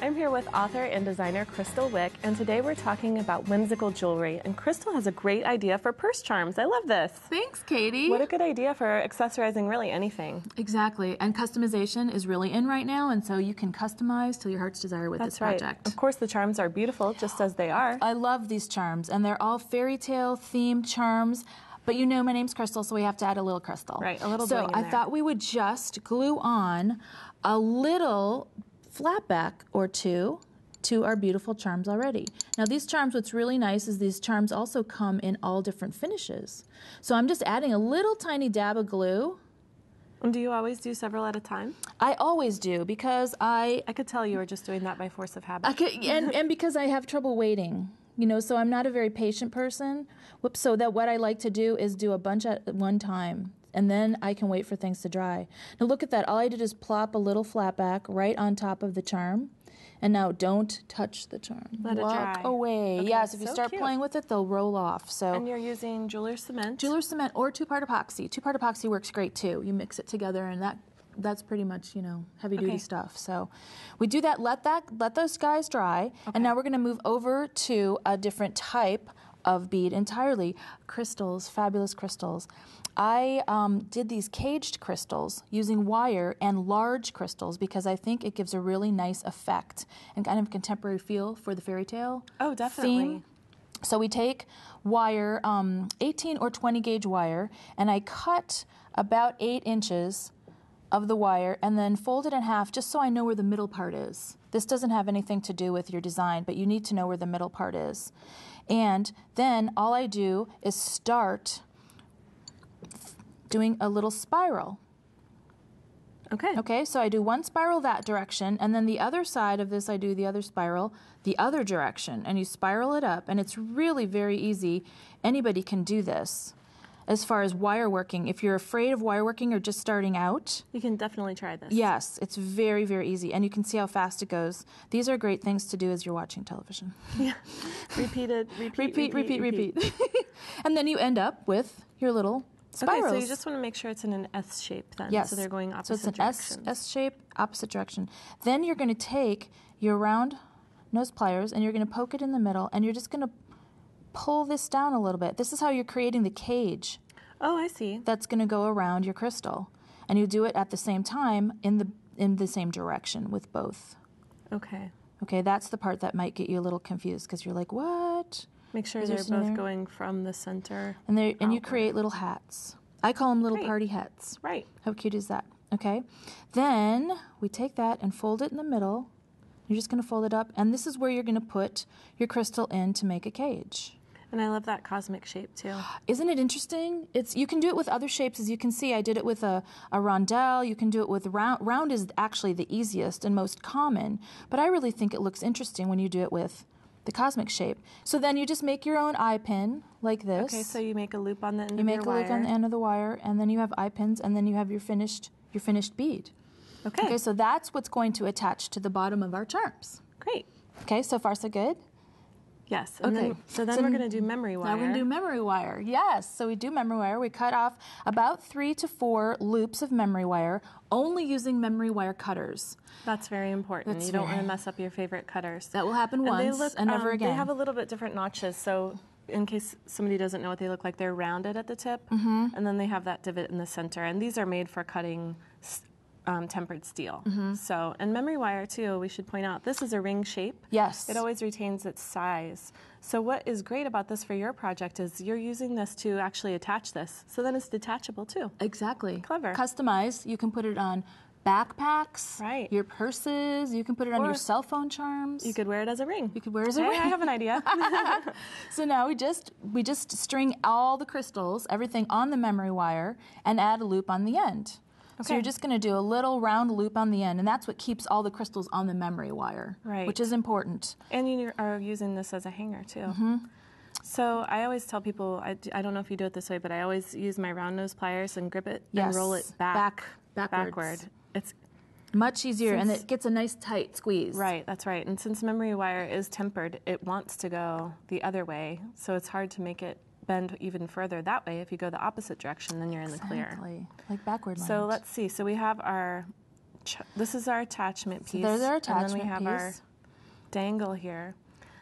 I'm here with author and designer Kristal Wick, and today we're talking about whimsical jewelry. And Kristal has a great idea for purse charms. I love this. Thanks, Katie. What a good idea for accessorizing really anything. Exactly, and customization is really in right now, and so you can customize to your heart's desire with this project. Right. Of course, the charms are beautiful, just as they are. I love these charms, and they're all fairy tale themed charms. But you know my name's Kristal, so we have to add a little crystal. Right, a little So bling in I there. thought we would just glue on a little flat back or two to our beautiful charms already. Now these charms, what's really nice is these charms also come in all different finishes. So I'm just adding a little tiny dab of glue. And do you always do several at a time? I always do because I could tell you were just doing that by force of habit. and because I have trouble waiting. You know, so I'm not a very patient person. So that what I like to do is do a bunch at one time, and then I can wait for things to dry. Now look at that. All I did is plop a little flat back right on top of the charm. And now don't touch the charm. Let it dry. Walk away. Okay, yes, if you so start cute. playing with it, they'll roll off. So. And you're using jeweler's cement. Jeweler's cement or two-part epoxy. Two-part epoxy works great too. You mix it together, and that's pretty much, you know, heavy-duty stuff. So we do that. Let those guys dry, and now we're going to move over to a different type of bead entirely. Crystals, fabulous crystals. I did these caged crystals using wire and large crystals because I think it gives a really nice effect and kind of contemporary feel for the fairy tale. Oh, definitely. Theme. So we take wire, 18 or 20 gauge wire, and I cut about 8 inches of the wire and then fold it in half just so I know where the middle part is. This doesn't have anything to do with your design, but you need to know where the middle part is. And then all I do is start doing a little spiral. Okay, so I do one spiral that direction, and then the other side of this I do the other spiral the other direction, and you spiral it up, and it's really very easy. Anybody can do this. As far as wire working, if you're afraid of wire working or just starting out, you can definitely try this. Yes, it's very, very easy, and you can see how fast it goes. These are great things to do as you're watching television. Yeah, repeat. And then you end up with your little spirals. Okay, so you just want to make sure it's in an S shape then. Yes. So they're going opposite So it's directions. an S shape, opposite direction. Then you're going to take your round nose pliers and you're going to poke it in the middle, and you're just going to pull this down a little bit. This is how you're creating the cage. Oh, I see. That's going to go around your crystal, and you do it at the same time in the same direction with both. Okay. Okay, that's the part that might get you a little confused because you're like, what? Make sure they're both going from the center. And you create little hats. I call them little party hats. Right. How cute is that? Okay. Then we take that and fold it in the middle. You're just going to fold it up, and this is where you're going to put your crystal in to make a cage. And I love that cosmic shape too. Isn't it interesting? You can do it with other shapes, as you can see. I did it with a rondelle. You can do it with round. Round is actually the easiest and most common, but I really think it looks interesting when you do it with the cosmic shape. So then you just make your own eye pin like this. Okay, so you make a loop on the end of your You make a wire. loop on the end of the wire, and then you have eye pins, and then you have your finished bead. Okay, so that's what's going to attach to the bottom of our charms. Great. Okay, so far so good? Yes. Okay. So then we're going to do memory wire. Now we're going to do memory wire. Yes. So we do memory wire. We cut off about 3 to 4 loops of memory wire, only using memory wire cutters. That's very important. You don't want to mess up your favorite cutters. That will happen once and never again. They have a little bit different notches, so in case somebody doesn't know what they look like, they're rounded at the tip, and then they have that divot in the center. And these are made for cutting tempered steel. So, and memory wire too, we should point out, this is a ring shape. Yes. It always retains its size. So what is great about this for your project is you're using this to actually attach this. So then it's detachable too. Exactly. Clever. Customized. You can put it on backpacks, right? Your purses. You can put it on your cell phone charms. You could wear it as a ring. You could wear it as a ring. I have an idea. So now we just string all the crystals, everything on the memory wire, and add a loop on the end. Okay. So you're just going to do a little round loop on the end, and that's what keeps all the crystals on the memory wire, right? Which is important. And you are using this as a hanger too. So I always tell people, I don't know if you do it this way, but I always use my round nose pliers and grip it and roll it backward. It's much easier, and it gets a nice tight squeeze. Right, that's right. And since memory wire is tempered, it wants to go the other way, so it's hard to make it bend even further that way. If you go the opposite direction, then you're in the clear. Exactly, like backward lines. So let's see. So we have our This is our attachment piece. So there's our attachment and then we have our piece. dangle here.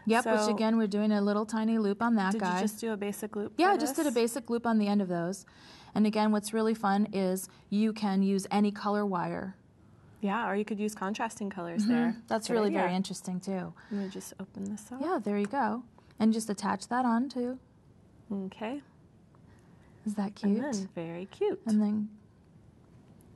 Yep, So, which again, we're doing a little tiny loop on that guy. Did you just do a basic loop Yeah, for I just this? did a basic loop on the end of those. And again, what's really fun is you can use any color wire. Yeah, or you could use contrasting colors there. That's Good really idea. very interesting too. Let me just open this up. Yeah, there you go. And just attach that on too. Okay. Is that cute? And then very cute. And then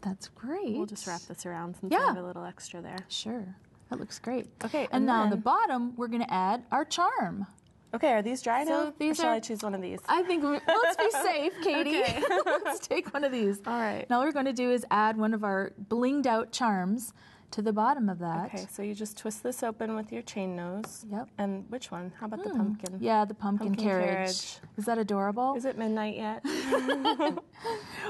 that's great. We'll just wrap this around since Yeah. I have a little extra there. Sure. That looks great. Okay, And now on the then- bottom, we're going to add our charm. Okay, are these dry So now? these or shall are- I choose one of these? I think, let's be safe, Katie. Okay. Let's take one of these. All right. Now what we're going to do is add one of our blinged out charms to the bottom of that. Okay, so you just twist this open with your chain nose. Yep. And which one? How about the pumpkin? Yeah, the pumpkin carriage. Is that adorable? Is it midnight yet?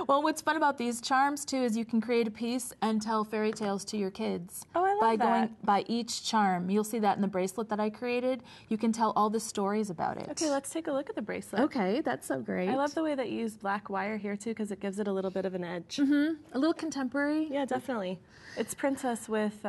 Well, what's fun about these charms too is you can create a piece and tell fairy tales to your kids. Oh, I love by that. going by each charm. You'll see that in the bracelet that I created. You can tell all the stories about it. Okay, let's take a look at the bracelet. Okay, that's so great. I love the way that you use black wire here too because it gives it a little bit of an edge. a little contemporary. Yeah, definitely. It's princess with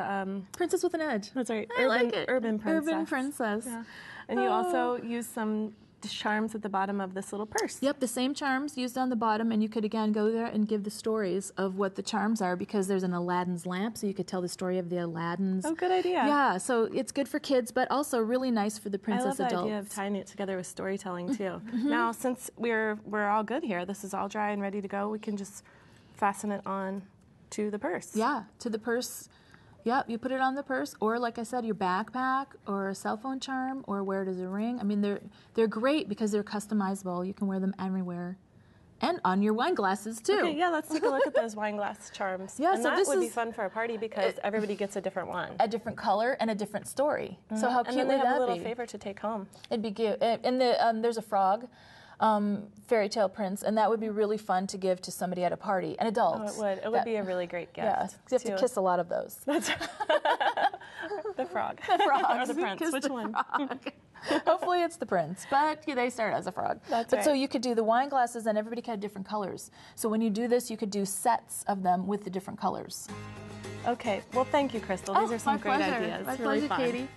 Princess with an edge. that's right. I like it. Urban princess. Urban princess. Yeah. And you also use some charms at the bottom of this little purse. Yep, the same charms used on the bottom, and you could again go there and give the stories of what the charms are because there's an Aladdin's lamp, so you could tell the story of the Aladdins. Oh, good idea. Yeah, so it's good for kids, but also really nice for the I princess love the adults. idea of tying it together with storytelling too. Now, since we're all good here, this is all dry and ready to go, we can just fasten it on to the purse. Yeah, to the purse. Yep, you put it on the purse, or like I said, your backpack, or a cell phone charm, or wear it as a ring. I mean, they're great because they're customizable. You can wear them everywhere, and on your wine glasses too. Okay, yeah, let's take a look at those wine glass charms. Yeah, and so that this would be is- fun for a party because everybody gets a different one. A different color and a different story. So how And cute then they would have a that little be? favor to take home. It'd be cute. And there's a frog, fairy tale prince, and that would be really fun to give to somebody at a party, an adult. Oh, it would. It would be a really great gift. Yeah, you have to kiss a lot of those. That's the frog. The frog. Or the prince. Kiss Which the one? frog. Hopefully it's the prince, but they start as a frog. That's but so right. you could do the wine glasses, and everybody could have different colors. So when you do this, you could do sets of them with the different colors. Okay. Well, thank you, Crystal. These are some my great pleasure. ideas. My Really pleasure, fun. Katie.